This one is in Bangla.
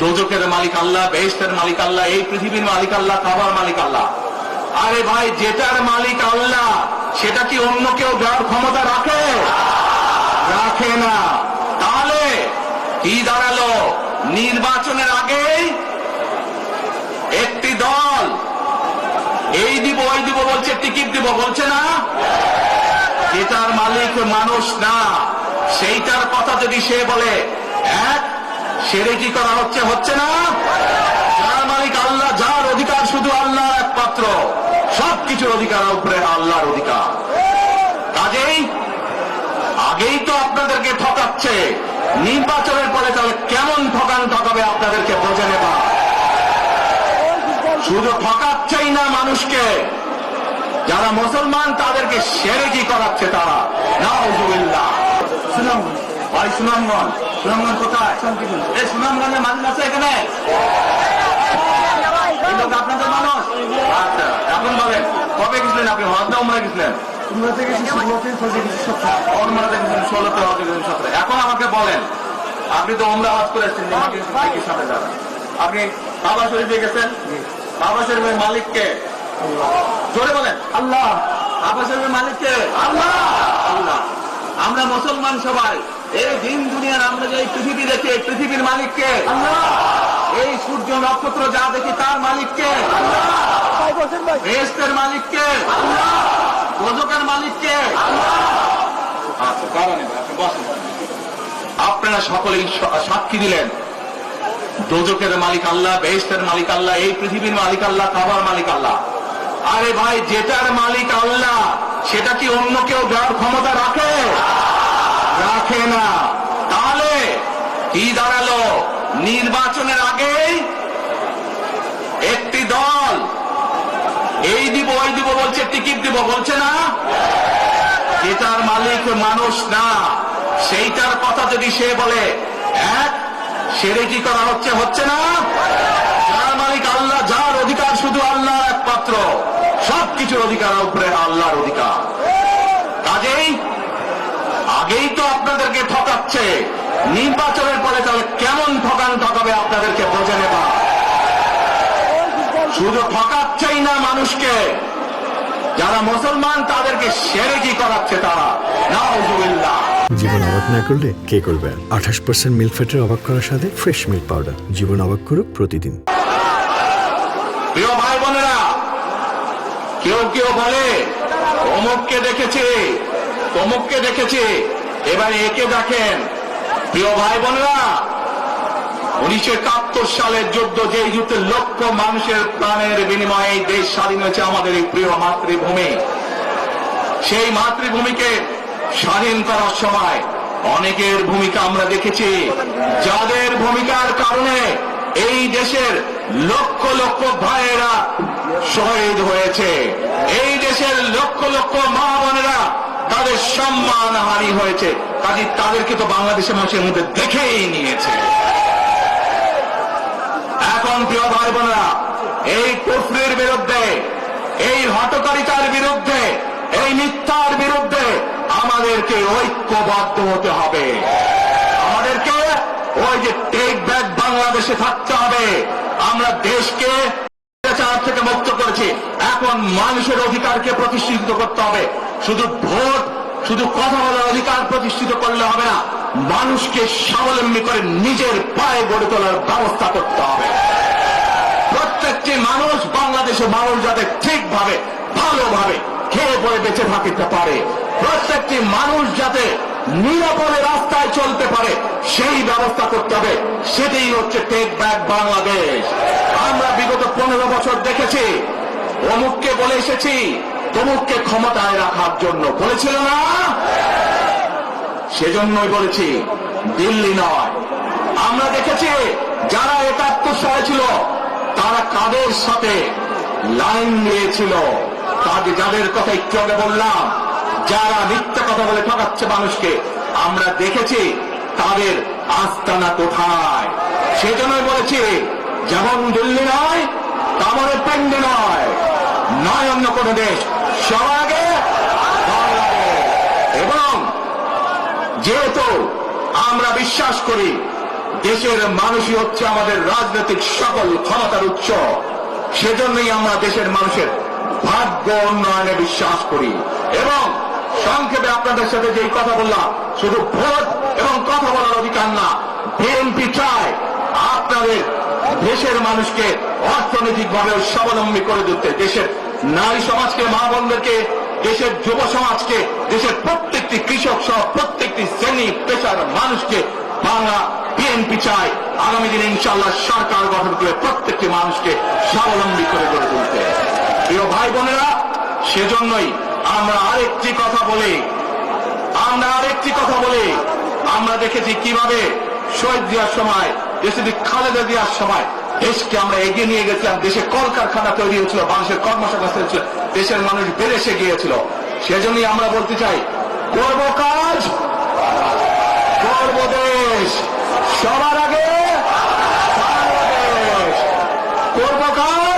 দোজখের মালিক আল্লাহ, বেহেশতের মালিক আল্লাহ, এই পৃথিবীর মালিক আল্লাহ, কাবার মালিক আল্লাহ। আরে ভাই, যেটার মালিক আল্লাহ সেটা কি অন্য কেউ দেওয়ার ক্ষমতা রাখে? রাখে না। তাহলে কি দাঁড়ালো? নির্বাচনের আগে একটি দল এই দিব ওই দিব বলছে, টিকিট দিব বলছে না? যেটার মালিক মানুষ না, সেইটার কথা যদি সে বলে, এক সেরে কি করা হচ্ছে? হচ্ছে না? যার মালিক আল্লাহ, যার অধিকার শুধু আল্লাহ একমাত্র, সবকিছুর অধিকার উপরে আল্লাহর অধিকার। কাজেই আগেই তো আপনাদেরকে ঠকাচ্ছে, নির্বাচনের পরে তাহলে কেমন ঠকাবে আপনাদেরকে বোঝে নেবা। শুধু ঠকাচ্ছেই না মানুষকে, যারা মুসলমান তাদেরকে শিরকি করাচ্ছে তারা। নাউজুবিল্লাহ। ভাই সুনামগঞ্জ, সুনামগঞ্জ কোথায়? এই সুনামগঞ্জে মানুষ আছে এখানে? এই লোক আপনাদের মানুষ? আচ্ছা, এখন বলেন কবে গেছিলেন আপনি? হজ না উমরা গেছিলেন? এখন আমাকে বলেন, আপনি তো উমরা হজ করে এসেছেন, আপনি কাবা শরীফে গেছেন, কাবা শরীফের মালিককে জোরে বলেন আল্লাহ। কাবা শরীফের মালিককে আল্লাহ। আল্লাহ। আমরা মুসলমান সবাই এই দিন দুনিয়ার আমরা যে পৃথিবী দেখি, পৃথিবীর মালিককে আল্লাহ। এই সূর্য নক্ষত্র যা দেখি তার মালিককে আল্লাহ। বেহেশতের মালিককে আল্লাহ। দোজখের মালিককে আল্লাহ। আচ্ছা, কারণ আপনারা সকলেই সাক্ষী দিলেন, দোজখের মালিক আল্লাহ, বেহেশতের মালিক আল্লাহ, এই পৃথিবীর মালিক আল্লাহ, কাবার মালিক আল্লাহ। আরে ভাই, যেটার মালিক আল্লাহ সেটা কি অন্য কেউ দেওয়ার ক্ষমতা রাখে? রাখে না। তাহলে কি দাঁড়ালো? নির্বাচনের আগে একটি দল এই দিব ওই দিব বলছে, টিকিট দিব বলছে না? যেটার মালিক মানুষ না, সেইটার কথা যদি সে বলে, এক সেরে কি করা হচ্ছে? হচ্ছে না? যার মালিক আল্লাহ, যার অধিকার শুধু আল্লাহ একমাত্র, সবকিছুর অধিকার উপরে আল্লাহর অধিকার। কাজেই আগেই তো আপনাদেরকে ঠকাচ্ছে, নির্বাচনের পরে তাহলে কেমন ঠকাবে আপনাদেরকে বোঝে নেবা। শুধু ঠকাচ্ছেই না মানুষকে, যারা মুসলমান তাদেরকে শিরকি করাচ্ছে তারা। নাউজুবিল্লাহ। জীবন অবাক না করলে কে করবে? 28% মিল্ক ফ্যাটের অবাক করার সাথে ফ্রেশ মিল্ক পাউডার। জীবন অবাক করুক প্রতিদিন। প্রিয় ভাই বোনেরা, কেউ কেউ বলে অমুককে দেখেছে, তমুককে দেখেছে, এবার একে দেখেন। প্রিয় ভাই বোনেরা, 1971 সালের যুদ্ধ, যেই যুদ্ধে লক্ষ মানুষের প্রাণের বিনিময়ে দেশ স্বাধীন হয়েছে, আমাদের এই প্রিয় মাতৃভূমি, সেই মাতৃভূমিকে স্বাধীন করার সময় অনেকের ভূমিকা আমরা দেখেছি, যাদের ভূমিকার কারণে এই দেশের লক্ষ লক্ষ ভাইয়েরা শহীদ হয়েছে, এই দেশের লক্ষ লক্ষ মা বোনেরা তাদের সম্মানহানি হয়েছে। কাজে তাদেরকে তো বাংলাদেশের মানুষের মধ্যে দেখেই নিয়েছে। এখন প্রিয় ভাই বোনেরা, এই কুফরির বিরুদ্ধে, এই হঠকারিতার বিরুদ্ধে, এই মিথ্যার বিরুদ্ধে আমাদেরকে ঐক্যবদ্ধ হতে হবে। আমাদেরকে ওই যে টেক ব্যাক বাংলাদেশে থাকতে হবে। আমরা দেশকে থেকে মুক্ত করেছি, এখন মানুষের অধিকারকে প্রতিষ্ঠিত করতে হবে। শুধু ভোট, শুধু কথা বলার অধিকার প্রতিষ্ঠিত করলে হবে না, মানুষকে স্বাবলম্বী করে নিজের পায়ে গড়ে তোলার ব্যবস্থা করতে হবে। প্রত্যেকটি মানুষ, বাংলাদেশের মানুষ যাতে ঠিকভাবে, ভালোভাবে খেয়ে পড়ে বেঁচে থাকতে পারে, প্রত্যেকটি মানুষ যাতে নিরাপদে রাস্তায় চলতে পারে, সেই ব্যবস্থা করতে হবে। সেটাই হচ্ছে টেক ব্যাক বাংলাদেশ। আমরা বিগত 15 বছর দেখেছি, অমুককে বলে এসেছি, তমুককে ক্ষমতায় রাখার জন্য বলেছিল না? সেজন্যই বলেছি, দিল্লি নয়। আমরা দেখেছি যারা 71 সালে ছিল তারা কাদের সাথে লাইন নিয়েছিল, যাদের কথা একটু আগে বললাম, যারা মিথ্যা কথা বলে ঠকাচ্ছে মানুষকে, আমরা দেখেছি তাদের আস্তানা কোথায়। সেজন্যই বলেছি, যেমন দিল্লি নয় তেমন পেন্ডি নয়, নয় অন্য কোন দেশ, সবার আগে বাংলাদেশ। এবং যেহেতু আমরা বিশ্বাস করি দেশের মানুষই হচ্ছে আমাদের রাজনৈতিক সকল ক্ষমতার উৎস। সেজন্যই আমরা দেশের মানুষের ভাগ্য উন্নয়নে বিশ্বাস করি। এবং সংক্ষেপে আপনাদের সাথে যেই কথা বললাম, শুধু ভোট এবং কথা বলার অধিকার না, বিএনপি চায় আপনাদের দেশের মানুষকে অর্থনৈতিকভাবে স্বাবলম্বী করে তুলতে, দেশের নারী সমাজকে, মা বোনদেরকে, দেশের যুব সমাজকে, দেশের প্রত্যেকটি কৃষক সহ প্রত্যেকটি শ্রেণী পেশার মানুষকে বাংলা বিএনপি চায় আগামী দিনে ইনশাআল্লাহ সরকার গঠন করে প্রত্যেকটি মানুষকে স্বাবলম্বী করে গড়ে তুলতে। প্রিয় ভাই বোনেরা, সেজন্যই আমরা আরেকটি কথা বলি, আমরা দেখেছি কিভাবে শহীদ জিয়ার সময়, দেশে খালেদা জিয়ার সময় দেশকে আমরা এগিয়ে নিয়ে গেছিলাম। দেশে কলকারখানা তৈরি হয়েছিল, মানুষের কর্মসংস্থান হয়েছিল, দেশের মানুষ বেড়েছে গিয়েছিল। সেজন্যই আমরা বলতে চাই, করব কাজ, করব দেশ, সবার আগে বাংলাদেশ। করব কাজ,